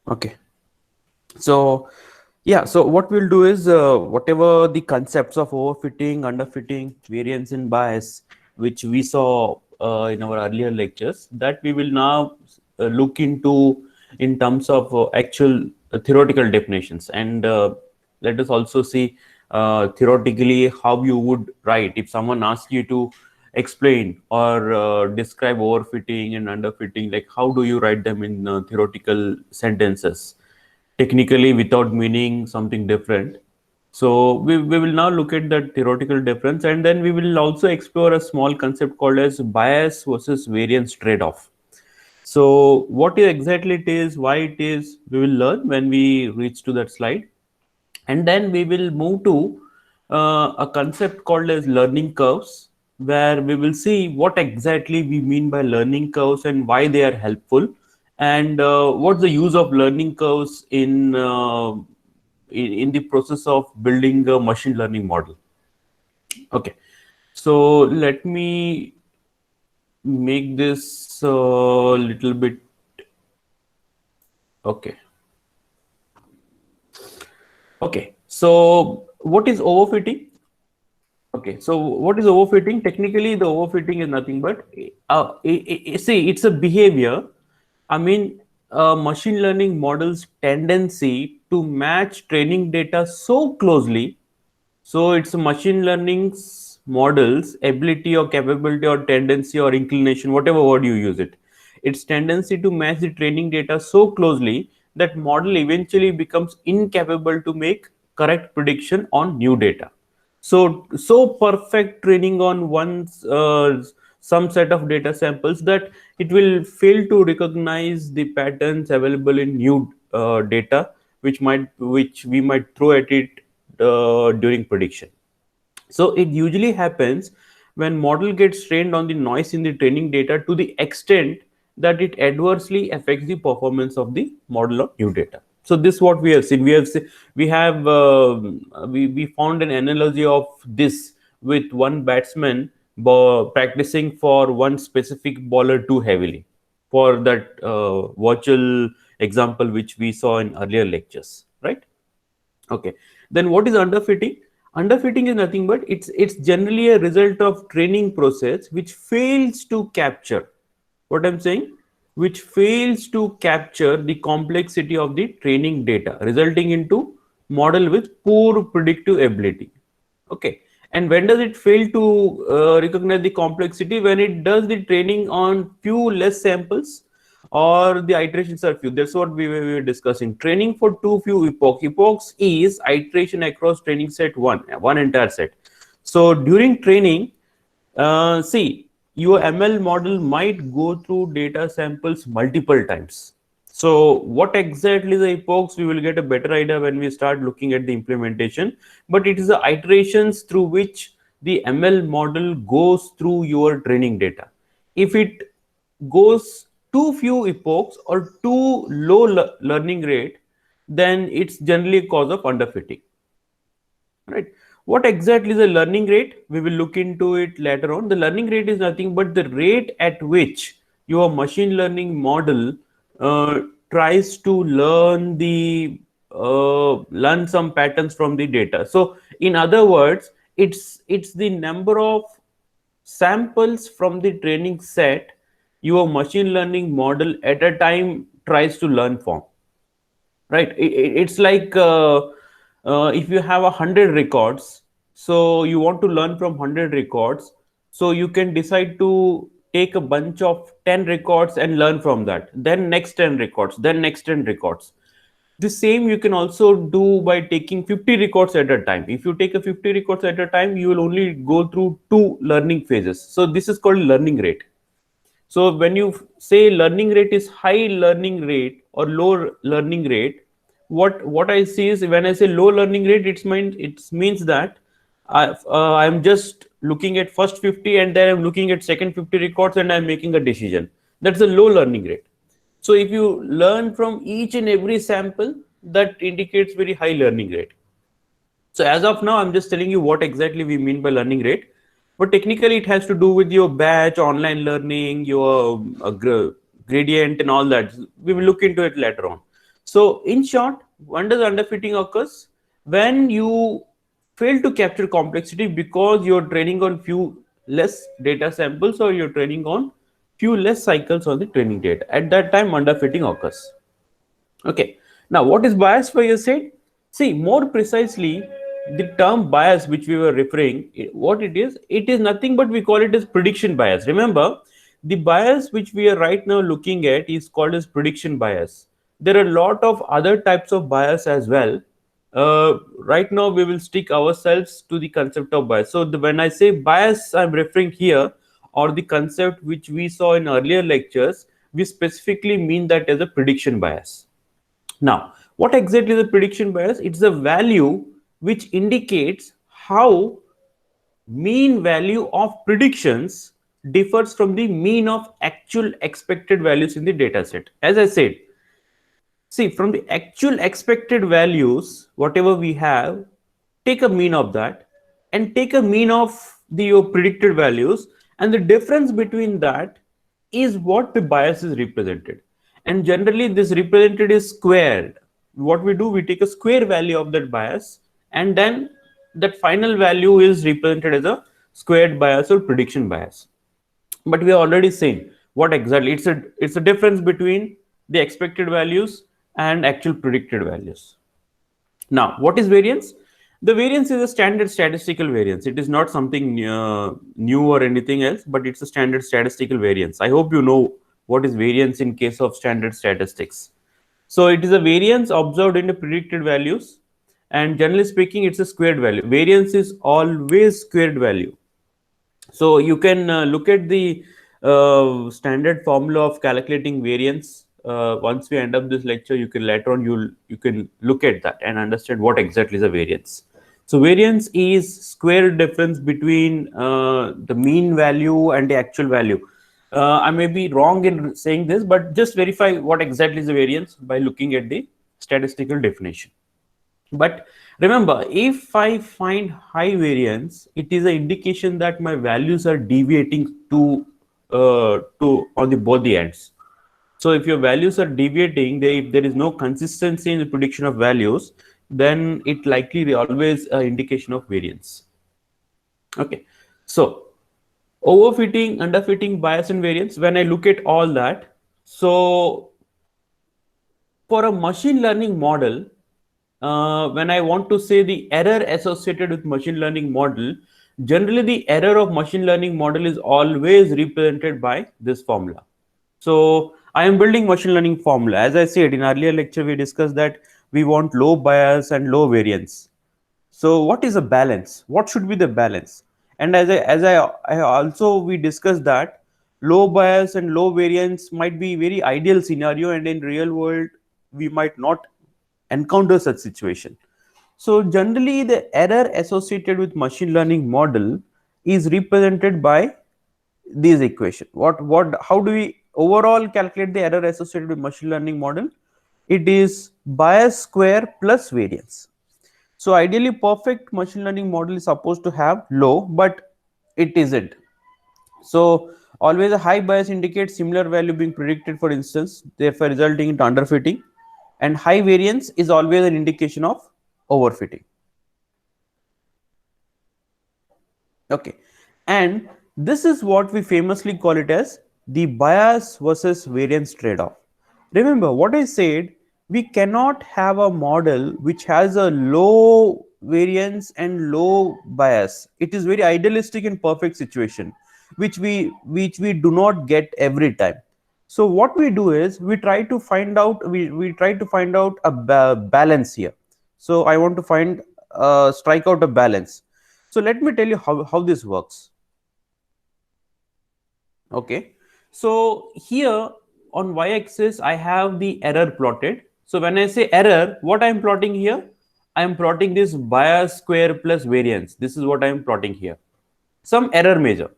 Okay. So yeah, so what we'll do is whatever the concepts of overfitting, underfitting, variance in bias, which we saw in our earlier lectures, that we will now look into in terms of actual theoretical definitions. And let us also see theoretically how you would write if someone asks you to explain or describe overfitting and underfitting, like how do you write them in theoretical sentences technically without meaning something different. So we will now look at that theoretical difference, and then we will also explore a small concept called as bias versus variance trade-off. So what exactly it is, why it is, we will learn when we reach to that slide. And then we will move to a concept called as learning curves, where we will see what exactly we mean by learning curves and why they are helpful, and what's the use of learning curves in the process of building a machine learning model. Okay, so let me make this a little bit. Okay. Okay, so what is overfitting? Okay, so what is overfitting? Technically, the overfitting is nothing but see, it's a behavior. I mean, machine learning models' tendency to match training data so closely. So it's a machine learning's models' ability or capability or tendency or inclination, whatever word you use it. Its tendency to match the training data so closely that model eventually becomes incapable to make correct prediction on new data. So perfect training on some set of data samples that it will fail to recognize the patterns available in new data, which we might throw at it during prediction. So it usually happens when model gets trained on the noise in the training data to the extent that it adversely affects the performance of the model on new data. So this is what we have seen. We found an analogy of this with one batsman practicing for one specific bowler too heavily, for that virtual example which we saw in earlier lectures, right? Okay. Then what is underfitting? Underfitting is nothing but it's generally a result of training process which fails to capture what I'm saying, which fails to capture the complexity of the training data, resulting into model with poor predictive ability. Okay. And when does it fail to recognize the complexity? When it does the training on few less samples or the iterations are few. That's what we were discussing. Training for too few epochs. Epochs is iteration across training set one entire set. So during training, see, your ML model might go through data samples multiple times. So what exactly the epochs, we will get a better idea when we start looking at the implementation. But it is the iterations through which the ML model goes through your training data. If it goes too few epochs or too low learning rate, then it's generally a cause of underfitting, right? What exactly is the learning rate? We will look into it later on. The learning rate is nothing but the rate at which your machine learning model uh, tries to learn some patterns from the data. So in other words, it's the number of samples from the training set your machine learning model at a time tries to learn from, right? It's like if you have 100 records, so you want to learn from 100 records, so you can decide to take a bunch of 10 records and learn from that, then next 10 records, then next 10 records. The same you can also do by taking 50 records at a time. If you take a 50 records at a time, you will only go through two learning phases. So this is called learning rate. So when you say learning rate is high learning rate or low learning rate, what I see is when I say low learning rate, it means that I'm just looking at first 50 and then I'm looking at second 50 records and I'm making a decision. That's a low learning rate. So if you learn from each and every sample, that indicates very high learning rate. So as of now, I'm just telling you what exactly we mean by learning rate. But technically, it has to do with your batch, online learning, your gradient, and all that. We will look into it later on. So in short, when does underfitting occurs? When you fail to capture complexity because you're training on few less data samples, or you're training on few less cycles on the training data. At that time, underfitting occurs. Okay. Now, what is bias for your side? See, more precisely, the term bias which we were referring, what it is nothing but we call it as prediction bias. Remember, the bias which we are right now looking at is called as prediction bias. There are a lot of other types of bias as well. Right now, we will stick ourselves to the concept of bias. So, when I say bias, I'm referring here, or the concept which we saw in earlier lectures, we specifically mean that as a prediction bias. Now, what exactly is the prediction bias? It's a value which indicates how mean value of predictions differs from the mean of actual expected values in the data set. As I said, see, from the actual expected values, whatever we have, take a mean of that and take a mean of the your predicted values, and the difference between that is what the bias is represented. And generally, this represented is squared. What we do, we take a square value of that bias, and then that final value is represented as a squared bias or prediction bias. But we are already saying what exactly it's a difference between the expected values and actual predicted values. Now, what is variance? The variance is a standard statistical variance. It is not something new or anything else, but it's a standard statistical variance. I hope you know what is variance in case of standard statistics. So it is a variance observed in the predicted values, and generally speaking, it's a squared value. Variance is always squared value. So you can look at the standard formula of calculating variance. Once we end up this lecture, you can later on you can look at that and understand what exactly is a variance. So variance is square difference between the mean value and the actual value. I may be wrong in saying this, but just verify what exactly is the variance by looking at the statistical definition. But remember, if I find high variance, it is an indication that my values are deviating to on the both the ends. So if your values are deviating, if there is no consistency in the prediction of values, then it likely always an indication of variance. Okay, so overfitting, underfitting, bias, and variance. When I look at all that, so for a machine learning model, when I want to say the error associated with machine learning model, generally the error of machine learning model is always represented by this formula. So I am building machine learning formula. As I said in earlier lecture, we discussed that we want low bias and low variance. So what is a balance? What should be the balance? And I also we discussed that low bias and low variance might be very ideal scenario, and in real world we might not encounter such situation. So generally the error associated with machine learning model is represented by these equation. How do we overall calculate the error associated with machine learning model? It is bias square plus variance. So ideally perfect machine learning model is supposed to have low, but it isn't. So always a high bias indicates similar value being predicted, for instance, therefore resulting in underfitting, and high variance is always an indication of overfitting. Okay, and this is what we famously call it as the bias versus variance trade-off. Remember what I said, we cannot have a model which has a low variance and low bias. It is very idealistic and perfect situation, which we do not get every time. So what we do is we try to find out a balance here. So I want to find strike out a balance. So let me tell you how this works. Okay, so here on y-axis I have the error plotted. So when I say error, what I am plotting here, I am plotting this bias square plus variance. This is what I am plotting here, some error measure.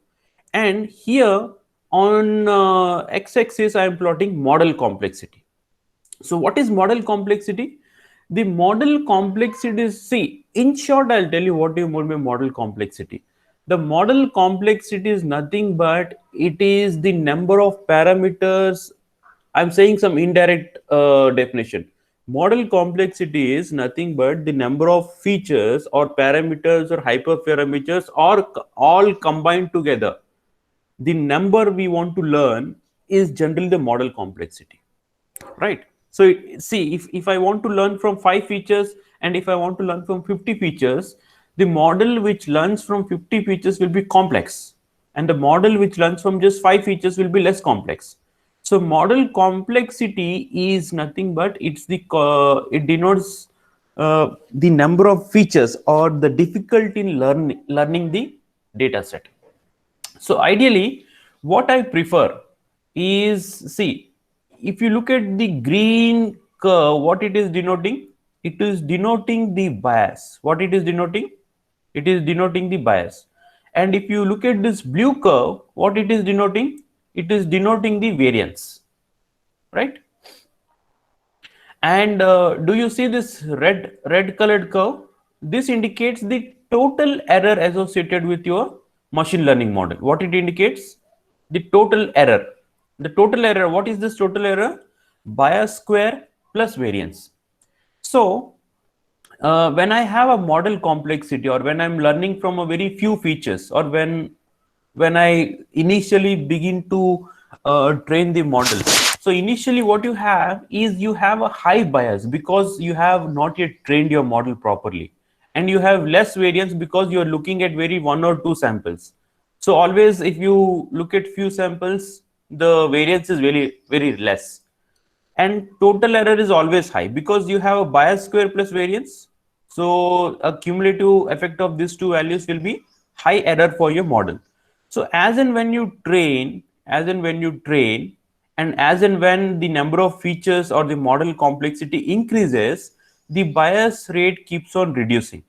And here on x-axis I am plotting model complexity. So what is model complexity? The model complexity is, see, in short, I'll tell you what do you mean by model complexity. The model complexity is nothing but it is the number of parameters. I'm saying some indirect definition. Model complexity is nothing but the number of features or parameters or hyperparameters or all combined together. The number we want to learn is generally the model complexity, right? So see, if I want to learn from 5 features and if I want to learn from 50 features, the model which learns from 50 features will be complex, and the model which learns from just 5 features will be less complex. So model complexity is nothing but it denotes the number of features or the difficulty in learning the data set. So ideally, what I prefer is, see, if you look at the green curve, what it is denoting? It is denoting the bias. What it is denoting? It is denoting the bias. And if you look at this blue curve, what it is denoting? It is denoting the variance, right? And do you see this red colored curve? This indicates the total error associated with your machine learning model. What it indicates? The total error. The total error. What is this total error? Bias square plus variance. So when I have a model complexity, or when I'm learning from a very few features, or when I initially begin to train the model. So initially what you have is you have a high bias because you have not yet trained your model properly, and you have less variance because you are looking at very one or two samples. So always if you look at few samples, the variance is very less, and total error is always high because you have a bias square plus variance. So a cumulative effect of these two values will be high error for your model. So as and when you train, and as and when the number of features or the model complexity increases, the bias rate keeps on reducing.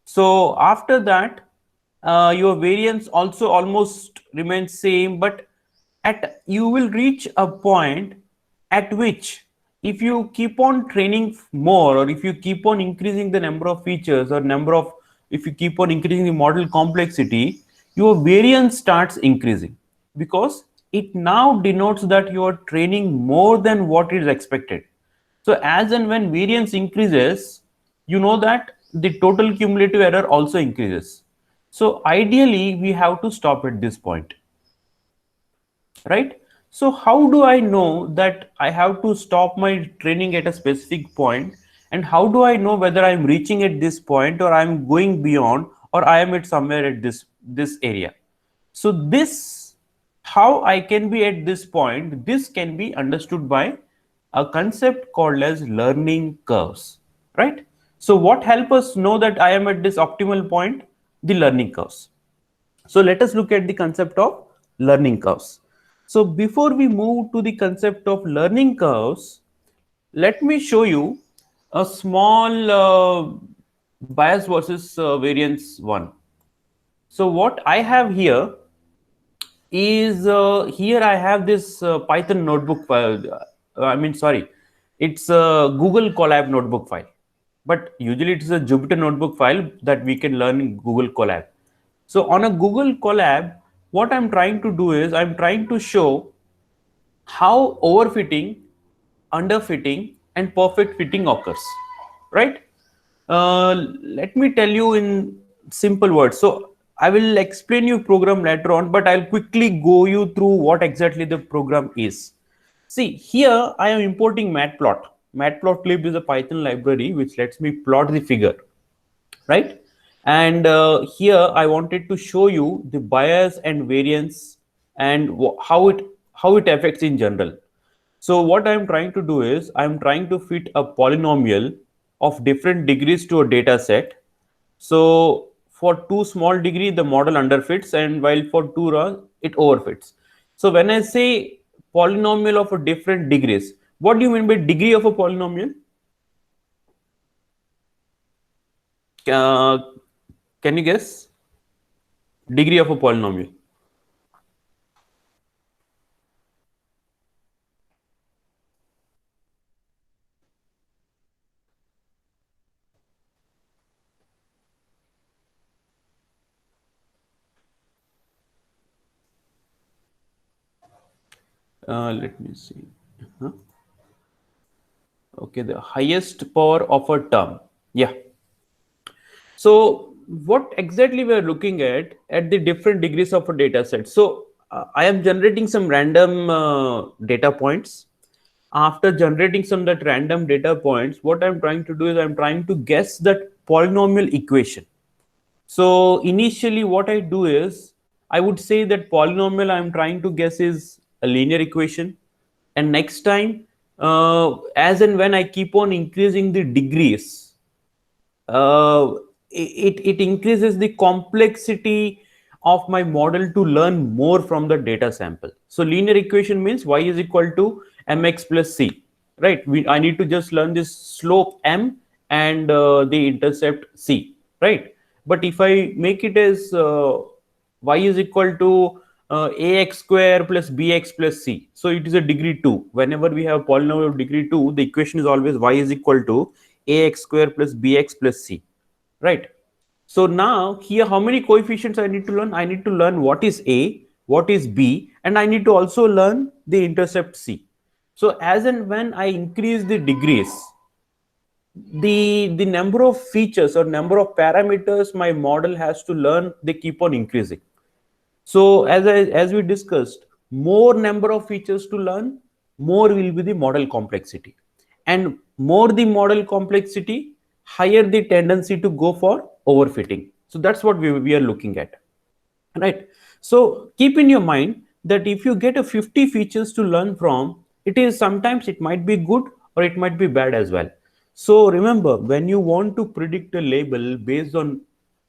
So after that, your variance also almost remains same, but at you will reach a point at which, if you keep on training more, or if you keep on increasing the number of features, or if you keep on increasing the model complexity, your variance starts increasing, because it now denotes that you are training more than what is expected. So as and when variance increases, you know that the total cumulative error also increases. So ideally, we have to stop at this point, right? So how do I know that I have to stop my training at a specific point, and how do I know whether I'm reaching at this point, or I'm going beyond, or I am at somewhere at this area? So this, how I can be at this point, this can be understood by a concept called as learning curves, right? So what help us know that I am at this optimal point? The learning curves. So let us look at the concept of learning curves. So before we move to the concept of learning curves, let me show you a small bias versus variance one. So what I have here is, here I have this Python notebook file. Sorry, it's a Google Colab notebook file, but usually it is a Jupyter notebook file that we can learn in Google Colab. So on a Google Colab, what I'm trying to do is I'm trying to show how overfitting, underfitting, and perfect fitting occurs, right? Let me tell you in simple words. So I will explain you program later on, but I'll quickly go you through what exactly the program is. See, here I am importing matplot. Matplotlib is a Python library which lets me plot the figure, right? And here I wanted to show you the bias and variance, and how it affects in general. So what I'm trying to do is I'm trying to fit a polynomial of different degrees to a data set. So for two small degree, the model underfits, and while for two raw, it overfits. So when I say polynomial of a different degrees, what do you mean by degree of a polynomial? Uh, can you guess? Degree of a polynomial. Let me see. Huh? Okay, the highest power of a term. Yeah. So what exactly we are looking at the different degrees of a data set. So I am generating some random data points. After generating some that random data points, what I'm trying to do is I'm trying to guess that polynomial equation. So initially what I do is I would say that polynomial I'm trying to guess is a linear equation, and next time as and when I keep on increasing the degrees, uh, it increases the complexity of my model to learn more from the data sample. So linear equation means y is equal to mx plus c, right? I need to just learn this slope m and the intercept c, right? But if I make it as y is equal to ax square plus bx plus c, so it is a degree 2. Whenever we have polynomial of degree 2, the equation is always y is equal to ax square plus bx plus c, right? So now here, how many coefficients I need to learn? I need to learn what is a, what is b, and I need to also learn the intercept c. So as and when I increase the degrees, the number of features or number of parameters my model has to learn, they keep on increasing. So as we discussed, more number of features to learn, more will be the model complexity, and more the model complexity, higher the tendency to go for overfitting. So that's what we are looking at, right? So keep in your mind that if you get a 50 features to learn from, it is sometimes it might be good or it might be bad as well. So remember, when you want to predict a label based on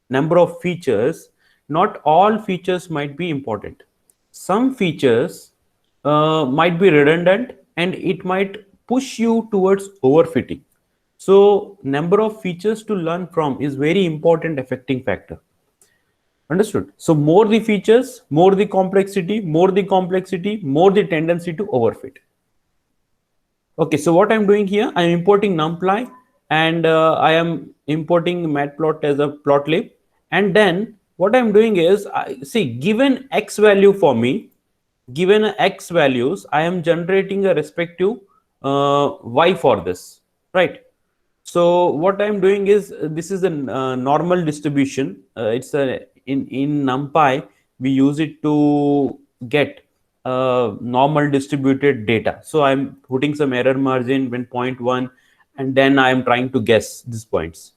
number of features, not all features might be important. Some features might be redundant and it might push you towards overfitting. So number of features to learn from is very important affecting factor. Understood? So more the features, more the complexity, more the complexity, more the tendency to overfit. Okay, so what I'm doing here, I'm importing NumPy, and I am importing Matplot as a plotlib. And then what I'm doing is, I see, given X value for me, given X values, I am generating a respective Y for this, right? So what I'm doing is, this is a normal distribution. It's a in NumPy we use it to get normal distributed data. So I'm putting some error margin when 0.1, and then I'm trying to guess these points.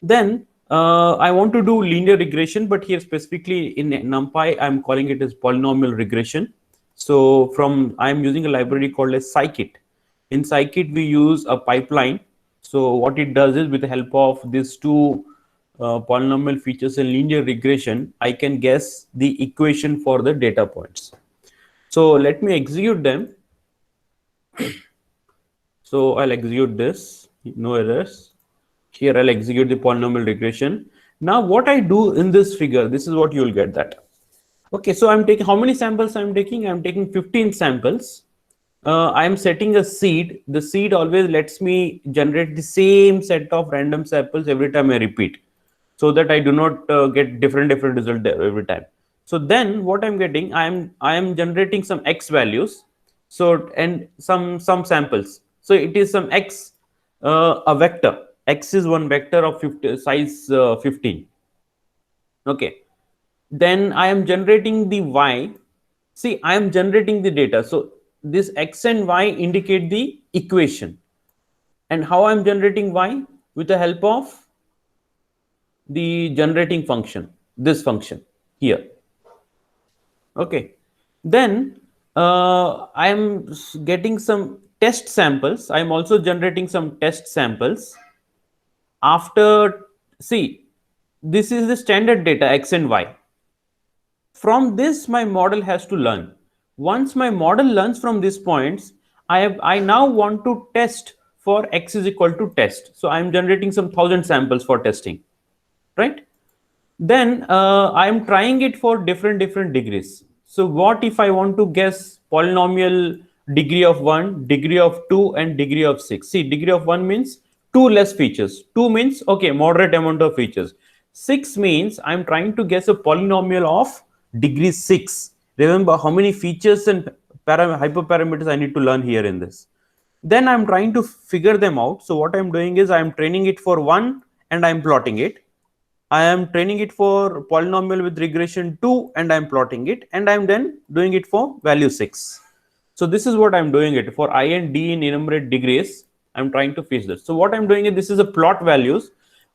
Then I want to do linear regression, but here specifically in NumPy I'm calling it as polynomial regression. So from I'm using a library called as scikit. In scikit we use a pipeline. So what it does is, with the help of these two polynomial features in linear regression, I can guess the equation for the data points. So let me execute them. So I'll execute this, no errors. Here I'll execute the polynomial regression. Now what I do in this figure, this is what you'll get that. Okay, so I'm taking, how many samples I'm taking? I'm taking 15 samples. I'm setting a seed. The seed always lets me generate the same set of random samples every time I repeat, so that I do not get different result there every time. So then what I'm getting, I am generating some X values. So and some samples. So it is some X, a vector. X is one vector of 50, size 15. Okay, then I am generating the Y. See, I am generating the data. So this X and Y indicate the equation. And how I'm generating Y? With the help of the generating function, this function here. Okay, then I am getting some test samples. I am also generating some test samples. After, see, this is the standard data X and Y. From this my model has to learn. Once my model learns from these points, I now want to test for X is equal to test. So I'm generating some 1,000 samples for testing, right? Then I'm trying it for different degrees. So what if I want to guess polynomial degree of 1, degree of 2, and degree of 6? See, degree of 1 means 2 less features. 2 means, okay, moderate amount of features. 6 means I'm trying to guess a polynomial of degree 6. Remember how many features and hyperparameters I need to learn here in this. Then I'm trying to figure them out. So what I'm doing is I'm training it for 1 and I'm plotting it. I am training it for polynomial with regression 2 and I'm plotting it, and I'm then doing it for value 6. So this is what I'm doing it for I and D in enumerate degrees. I'm trying to fix this. So what I'm doing is this is a plot values.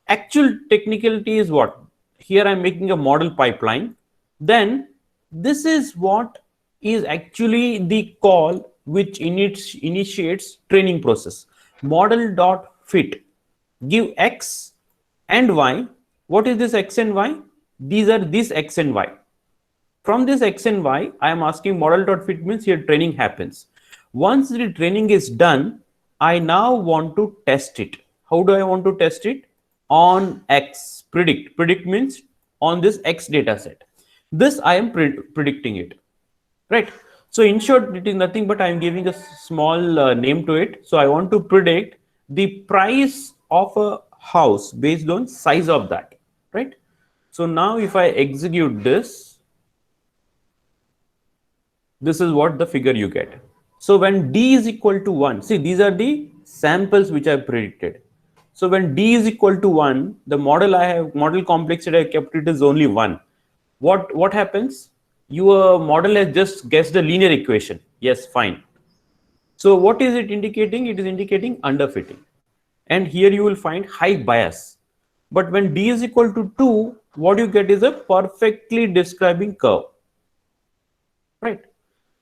Actual technicality is what? Here I'm making a model pipeline. Then this is what is actually the call which initiates training process. Model dot fit. Give X and Y. What is this X and Y? These are this X and Y. From this X and Y, I am asking model.fit means here training happens. Once the training is done, I now want to test it. How do I want to test it? On X, predict. Predict means on this X data set. This I am predicting it, right? So in short, it is nothing but I am giving a small name to it. So I want to predict the price of a house based on size of that, right? So now if I execute this, this is what the figure you get. So when D is equal to 1, see these are the samples which I predicted. So when D is equal to 1, the model complexity I kept it is only 1. What happens? Your model has just guessed the linear equation. Yes, fine. So what is it indicating? It is indicating underfitting. And here you will find high bias. But when D is equal to 2, what you get is a perfectly describing curve, right?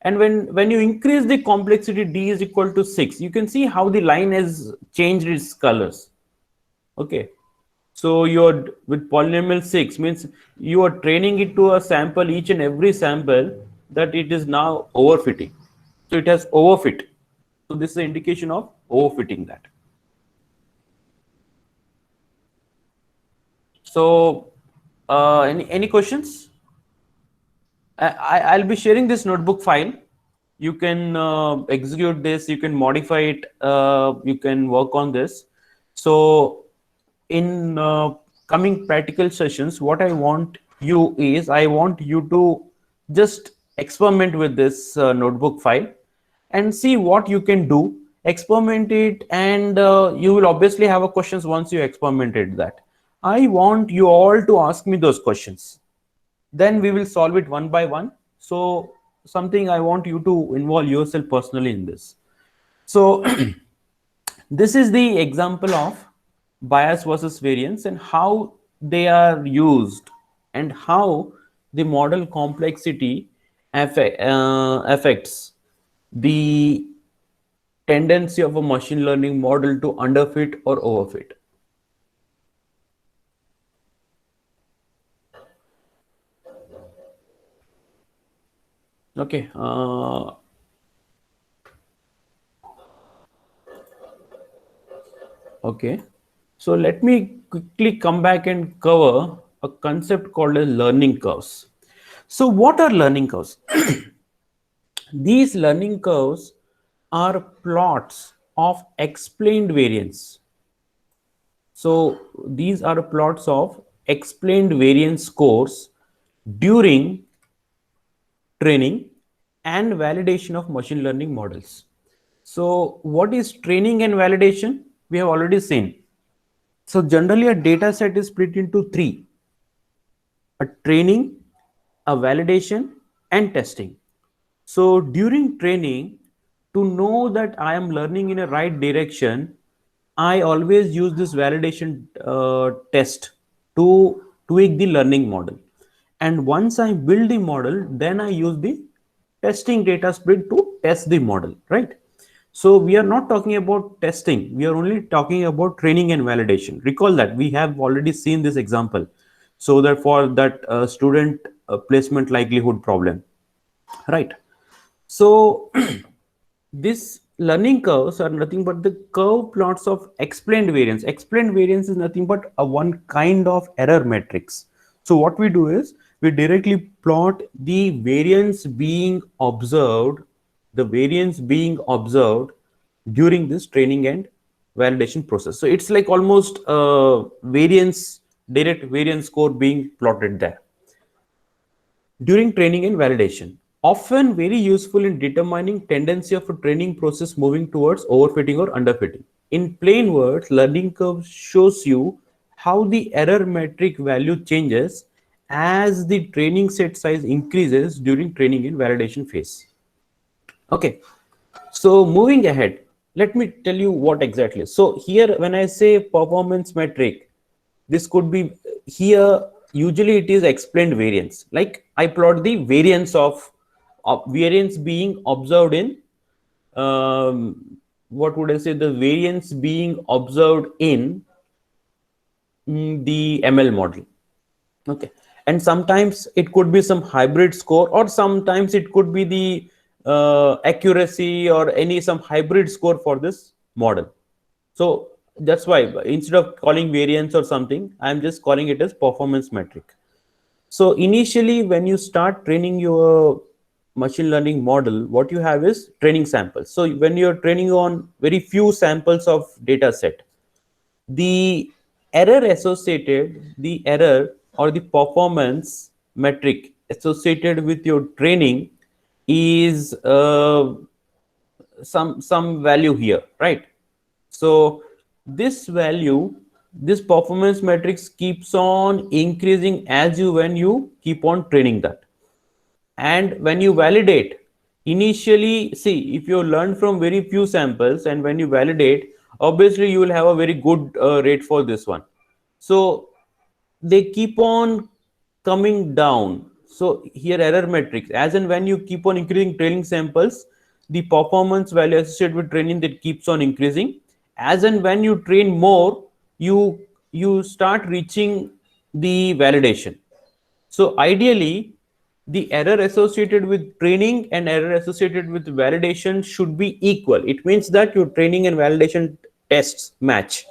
And when you increase the complexity, D is equal to 6, you can see how the line has changed its colors. Okay. So you're with polynomial 6 means you are training it to a sample, each and every sample, that it is now overfitting. So it has overfit. So this is an indication of overfitting that. So any questions? I'll be sharing this notebook file. You can execute this, you can modify it, you can work on this. So in coming practical sessions, what I want you is, I want you to just experiment with this notebook file and see what you can do, experiment it, and you will obviously have a questions once you experimented that. I want you all to ask me those questions, then we will solve it one by one. So something I want you to involve yourself personally in this. So this is the example of bias versus variance and how they are used and how the model complexity affects the tendency of a machine learning model to underfit or overfit. Okay. Okay. So let me quickly come back and cover a concept called as learning curves. So what are learning curves? These learning curves are plots of explained variance. So these are plots of explained variance scores during training and validation of machine learning models. So what is training and validation? We have already seen. So generally a data set is split into three: a training, a validation, and testing. So during training, to know that I am learning in a right direction, I always use this validation test to tweak the learning model. And once I build the model, then I use the testing data split to test the model, right? So we are not talking about testing. We are only talking about training and validation. Recall that we have already seen this example. So that for that student placement likelihood problem, right? So these learning curves are nothing but the curve plots of explained variance. Explained variance is nothing but a one kind of error matrix. So what we do is we directly plot the variance being observed, during this training and validation process. So it's like almost direct variance score being plotted there during training and validation. often very useful in determining tendency of a training process moving towards overfitting or underfitting. In plain words, learning curve shows you how the error metric value changes as the training set size increases during training and validation phase. Okay, so moving ahead, let me tell you what exactly. So here, when I say performance metric, this could be here. Usually, it is explained variance. Like I plot the variance of variance being observed in what would I say? The variance being observed in the ML model. Okay, and sometimes it could be some hybrid score, or sometimes it could be the accuracy or any some hybrid score for this model. So that's why instead of calling variance or something, I'm just calling it as performance metric. So initially, when you start training your machine learning model, what you have is training samples. So when you're training on very few samples of data set, the error associated, the error or the performance metric associated with your training is some value here, right? So this value, this performance matrix keeps on increasing as you when you keep on training that. And when you validate, initially, see, if you learn from very few samples and when you validate, obviously you will have a very good rate for this one. So they keep on coming down. So here error metrics, as and when you keep on increasing training samples, the performance value associated with training that keeps on increasing. As and when you train more, you start reaching the validation. So ideally, the error associated with training and error associated with validation should be equal. It means that your training and validation tests match,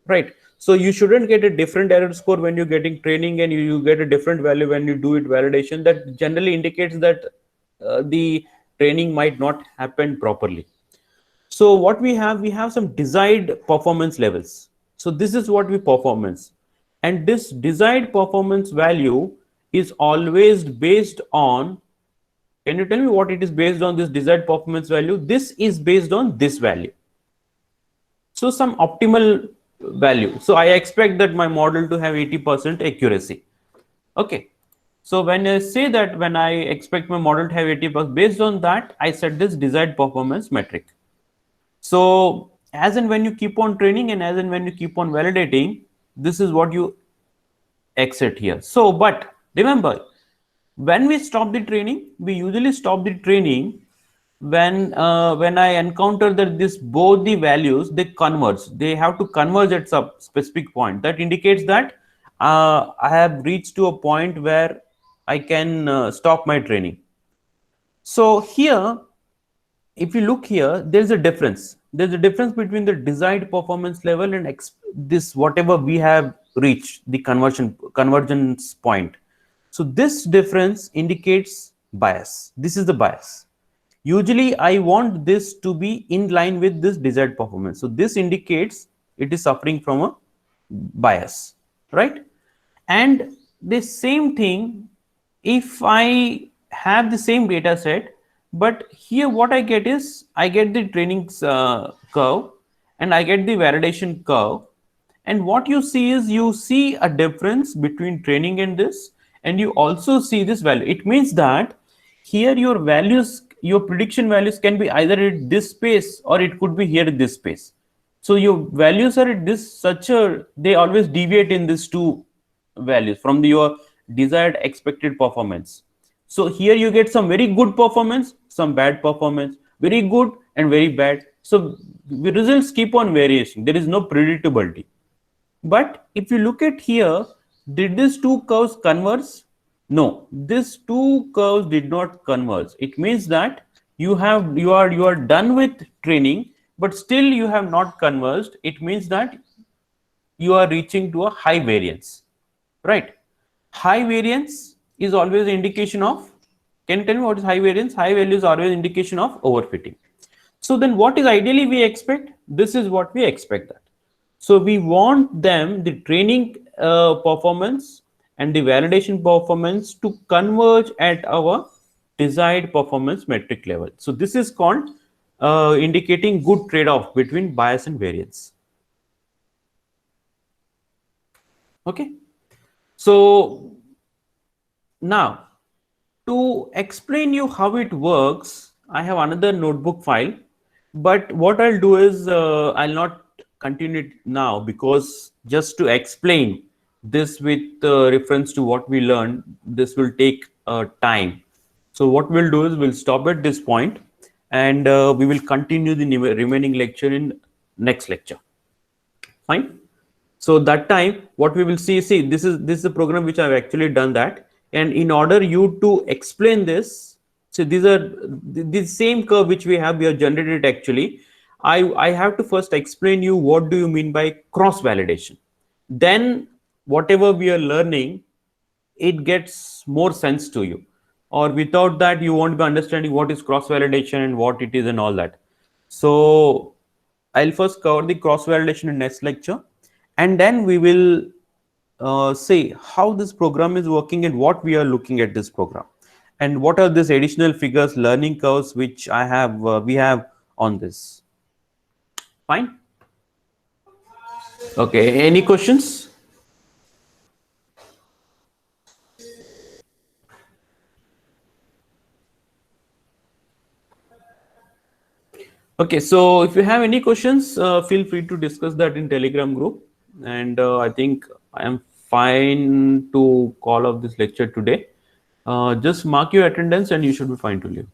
right? So you shouldn't get a different error score when you're getting training, and you get a different value when you do it validation. That generally indicates that the training might not happen properly. So what we have some desired performance levels. So this is what we performance, and this desired performance value is always based on. Can you tell me what it is based on? This desired performance value, this is based on this value. So some optimal value. So I expect that my model to have 80% accuracy. Okay. So when I say that, when I expect my model to have 80%, based on that, I set this desired performance metric. So as and when you keep on training and as and when you keep on validating, this is what you exit here. So, but remember, when we stop the training, we usually stop the training when I encounter that this both the values they converge. They have to converge at some specific point. That indicates that I have reached to a point where I can stop my training. So here, if you look here, there's a difference. There's a difference between the desired performance level and this whatever we have reached the convergence point. So this difference indicates bias. This is the bias. Usually I want this to be in line with this desired performance. So this indicates it is suffering from a bias, right? And the same thing, if I have the same data set, but here what I get is I get the training curve and I get the validation curve. And what you see is you see a difference between training and this, and you also see this value. It means that here your values, your prediction values can be either at this space or it could be here at this space. So your values are at this such a, they always deviate in these two values from your desired expected performance. So here you get some very good performance, some bad performance, very good and very bad. So the results keep on variation. There is no predictability. But if you look at here, did these two curves converge? No, these two curves did not converge. It means that you are done with training, but still you have not converged. It means that you are reaching to a high variance, right? High variance is always an indication of, can you tell me what is high variance? High value is always indication of overfitting. So then what is ideally we expect? This is what we expect that. So we want them, the training performance and the validation performance to converge at our desired performance metric level. So this is called indicating good trade-off between bias and variance. Okay. So now, to explain you how it works, I have another notebook file, but what I'll do is I'll not continue it now, because just to explain this with reference to what we learned, this will take time. So what we'll do is we'll stop at this point, and we will continue the remaining lecture in next lecture. Fine. So that time, what we will see, this is the program which I've actually done that, and in order you to explain this, so these are the same curve which we have generated actually. I have to first explain you what do you mean by cross validation. Then whatever we are learning, it gets more sense to you, or without that you won't be understanding what is cross validation and what it is and all that. So I'll first cover the cross validation in next lecture, and then we will say how this program is working and what we are looking at this program, and what are these additional figures, learning curves which I have we have on this. Fine. Okay, any questions? Okay, so if you have any questions, feel free to discuss that in Telegram group. And I think I am fine to call off this lecture today. Just mark your attendance and you should be fine to leave.